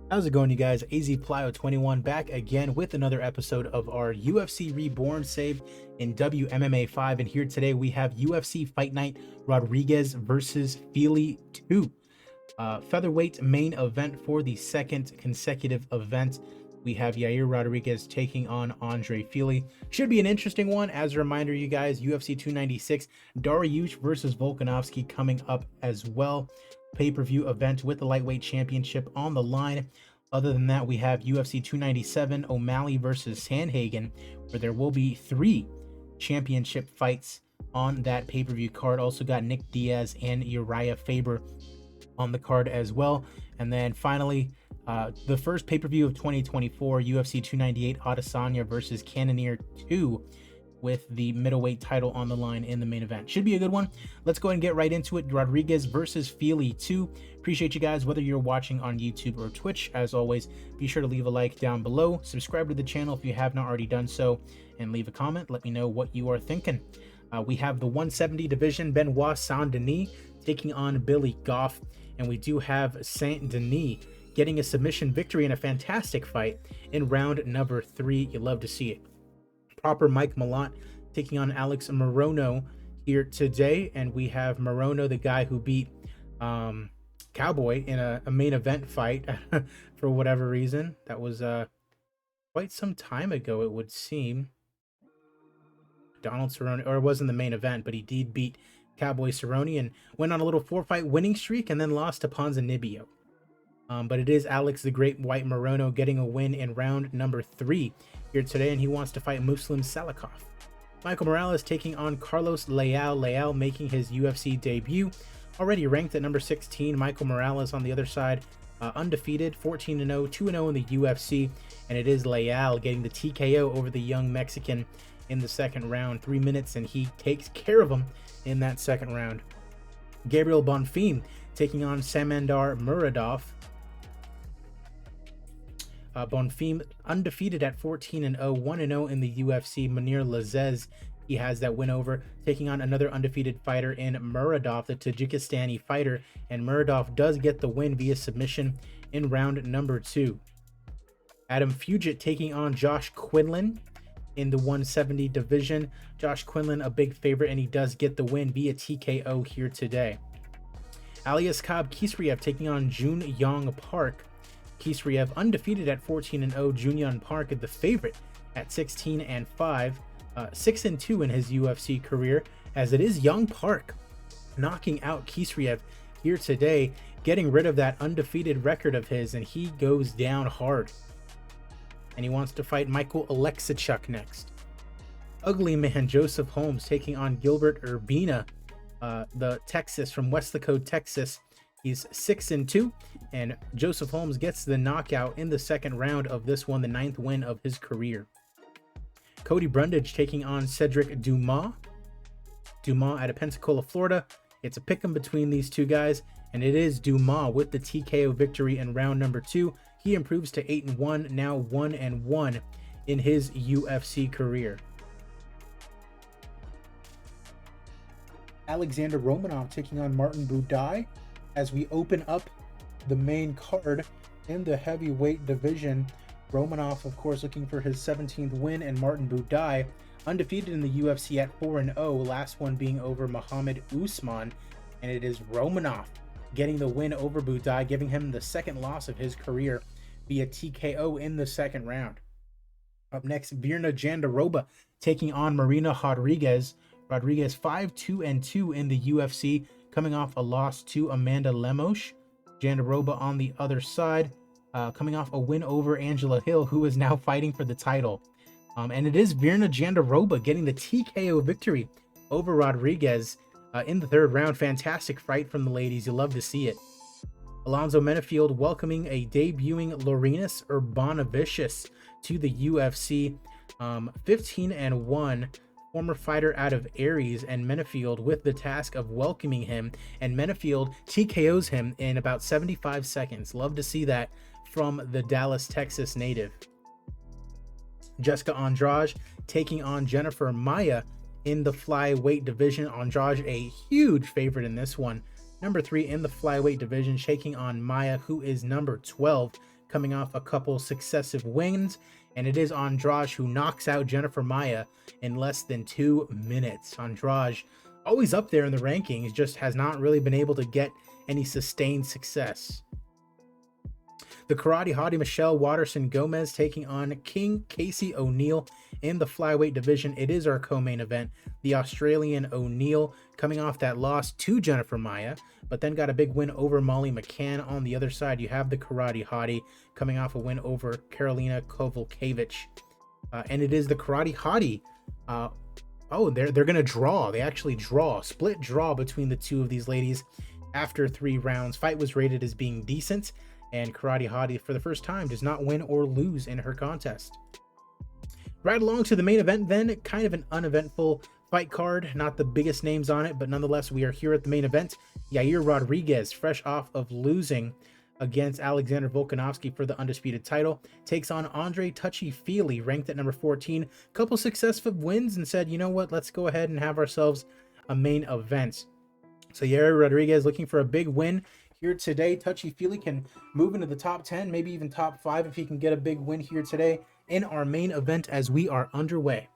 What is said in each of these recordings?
How's it going, you guys? AZ Plyo 21 back again with another episode of our UFC Reborn save in WMMA 5. And here today we have UFC Fight Night Rodriguez versus Fili 2. Featherweight main event for the second consecutive event. We have Yair Rodriguez taking on Andre Fili. Should be an interesting one. As a reminder, you guys, UFC 296, Dariush versus Volkanovski coming up as well. Pay-per-view event with the lightweight championship on the line. Other than that, we have UFC 297, O'Malley versus Sandhagen, where there will be 3 championship fights on that pay-per-view card. Also got Nick Diaz and Uriah Faber on the card as well. And then finally, the first pay-per-view of 2024, UFC 298, Adesanya versus Cannonier 2, with the middleweight title on the line in the main event. Should be a good one. Let's go ahead and get right into it. Rodriguez versus Fili 2. Appreciate you guys, whether you're watching on YouTube or Twitch. As always, be sure to leave a like down below. Subscribe to the channel if you have not already done so, and leave a comment. Let me know what you are thinking. We have the 170 division, Benoit Saint-Denis taking on Billy Goff, and we do have Saint-Denis getting a submission victory in a fantastic fight in round number 3. You love to see it. Proper Mike Malott taking on Alex Morono here today, and we have Morono, the guy who beat Cowboy in a main event fight for whatever reason. That was quite some time ago, it would seem. Donald Cerrone, or it wasn't the main event, but he did beat Cowboy Cerrone and went on a little 4-fight winning streak and then lost to Ponzinibbio. But it is Alex the Great White Morono getting a win in round number 3 here today, and he wants to fight Muslim Salikov. Michael Morales taking on Carlos Leal. Leal making his UFC debut. Already ranked at number 16. Michael Morales on the other side, undefeated, 14-0, 2-0 in the UFC. And it is Leal getting the TKO over the young Mexican in the second round. 3 minutes, and he takes care of him in that second round. Gabriel Bonfim taking on Samandar Muradov. Bonfim undefeated at 14-0, 1-0 in the UFC. Munir Lazez, he has that win over, taking on another undefeated fighter in Muradov, the Tajikistani fighter, and Muradov does get the win via submission in round number 2. Adam Fugit taking on Josh Quinlan in the 170 division. Josh Quinlan, a big favorite, and he does get the win via TKO here today. Alias Kab Kisriev taking on Jun Yong Park. Kisriev undefeated at 14-0. Junyon Park, the favorite at 16-5, 6-2 in his UFC career, as it is Young Park knocking out Kisriev here today, getting rid of that undefeated record of his, and he goes down hard. And he wants to fight Michael Alexichuk next. Ugly Man Joseph Holmes taking on Gilbert Urbina, the Texas from Westlaco, Texas. He's 6-2, and Joseph Holmes gets the knockout in the second round of this one, the 9th win of his career. Cody Brundage taking on Cedric Dumas. Dumas out of Pensacola, Florida. It's a pick'em between these two guys, and it is Dumas with the TKO victory in round number 2. He improves to 8-1, now 1-1 in his UFC career. Alexander Romanov taking on Martin Buday, as we open up the main card in the heavyweight division. Romanov, of course, looking for his 17th win, and Martin Buday, undefeated in the UFC at 4-0, last one being over Muhammad Usman, and it is Romanov getting the win over Buday, giving him the second loss of his career via TKO in the second round. Up next, Virna Jandiroba taking on Marina Rodriguez. Rodriguez 5-2-2 in the UFC, coming off a loss to Amanda Lemos. Jandiroba on the other side, coming off a win over Angela Hill, who is now fighting for the title. And it is Virna Jandiroba getting the TKO victory over Rodriguez in the third round. Fantastic fight from the ladies. You love to see it. Alonzo Menafield welcoming a debuting Lorenas Urbanavicius to the UFC. 15-1. Former fighter out of Aries, and Menafield with the task of welcoming him, and Menafield TKOs him in about 75 seconds. Love to see that from the Dallas, Texas native. Jessica Andrade taking on Jennifer Maia in the flyweight division. Andrade, a huge favorite in this one. Number 3 in the flyweight division, shaking on Maia, who is number 12. coming off a couple successive wins. And it is Andrade who knocks out Jennifer Maia in less than 2 minutes. Andrade, always up there in the rankings, just has not really been able to get any sustained success. The Karate Hottie Michelle Waterson Gomez taking on King Casey O'Neill in the flyweight division. It is our co-main event. The Australian O'Neill coming off that loss to Jennifer Maia, but then got a big win over Molly McCann. On the other side, you have the Karate Hottie coming off a win over Karolina Kowalkiewicz. And it is the Karate Hottie. They're going to draw. They actually draw. Split draw between the two of these ladies after 3 rounds. Fight was rated as being decent, and Karate Hottie, for the first time, does not win or lose in her contest. Right along to the main event then, kind of an uneventful fight card. Not the biggest names on it, but nonetheless, we are here at the main event. Yair Rodriguez, fresh off of losing against Alexander Volkanovski for the undisputed title, takes on Andre Touchy Fili, ranked at number 14. Couple successive wins and said, you know what, let's go ahead and have ourselves a main event. So Yair Rodriguez looking for a big win here today. Touchy Fili can move into the top 10, maybe even top 5 if he can get a big win here today in our main event as we are underway.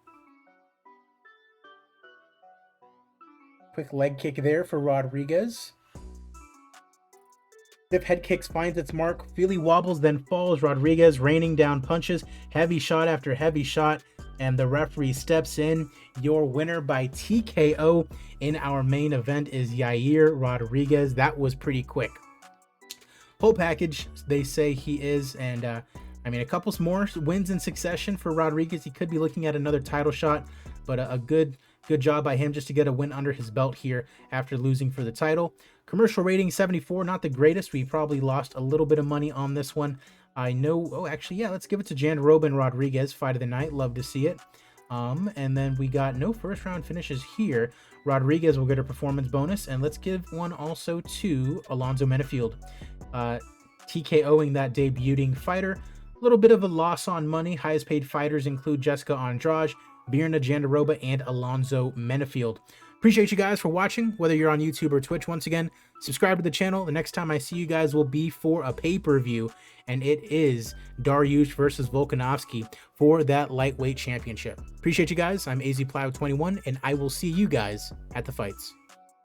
Quick leg kick there for Rodriguez. Stiff head kicks finds its mark. Fili wobbles, then falls. Rodriguez raining down punches. Heavy shot after heavy shot. And the referee steps in. Your winner by TKO in our main event is Yair Rodriguez. That was pretty quick. Whole package, they say he is. And I mean, a couple more wins in succession for Rodriguez. He could be looking at another title shot, but a good job by him just to get a win under his belt here after losing for the title. Commercial rating 74, not the greatest. We probably lost a little bit of money on this one. I know. Oh, actually, yeah, let's give it to Jandiroba and Rodriguez. Fight of the night. Love to see it. And then we got no first round finishes here. Rodriguez will get a performance bonus, and let's give one also to Alonzo Menafield. TKOing that debuting fighter. A little bit of a loss on money. Highest paid fighters include Jessica Andrade, Birna Jandiroba, and Alonzo Menafield. Appreciate you guys for watching, whether you're on YouTube or Twitch. Once again, subscribe to the channel. The next time I see you guys will be for a pay-per-view, and it is Dariush versus Volkanovski for that lightweight championship. Appreciate you guys. I'm AZPlow21, and I will see you guys at the fights.